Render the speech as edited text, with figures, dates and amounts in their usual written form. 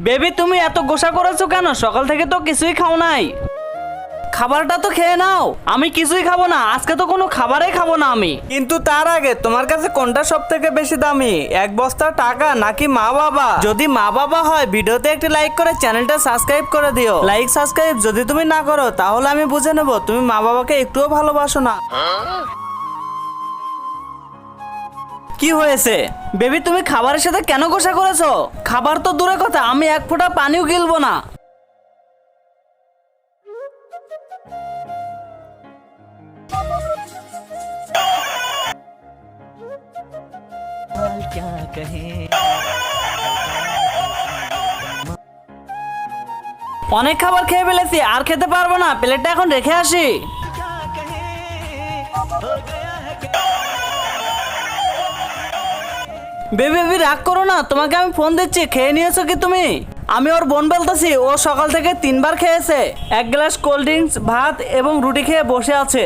Baby তুমি এত গোসা করেছো কেন? সকাল থেকে তো কিছুই খাও নাই। খাবারটা তো খেয়ে নাও। আমি কিছুই খাবো না, আজকে তো কোনো খাবারই খাবো না আমি। কিন্তু তার আগে তোমার কাছে কোনটা সব থেকে বেশি দামি, এক বস্তা টাকা নাকি মা বাবা? যদি মা বাবা হয় ভিডিওতে একটি লাইক করে চ্যানেলটা সাবস্ক্রাইব করে দিও। লাইক সাবস্ক্রাইব যদি তুমি না করো তাহলে আমি বুঝে নেব তুমি মা বাবাকে একটুও ভালোবাসো না। কি হয়েছে বেবি, তুমি খাবারের সাথে কেন গোসা করেছো? খাবার তো দূরের কথা, আমি এক ফোঁটা পানিও গিলবো না। অনেক খাবার খেয়ে ফেলেছি, আর খেতে পারবো না, প্লেটটা এখন রেখে আসি। বেবি বেবি রাগ করো না, তোমাকে আমি ফোন দিচ্ছি, খেয়ে নিয়েছো কি তুমি? আমি ওর বোন বলতেছি, ও সকাল থেকে 3বার খেয়েছে, এক গ্লাস কোল্ড ড্রিঙ্কস, ভাত এবং রুটি খেয়ে বসে আছে।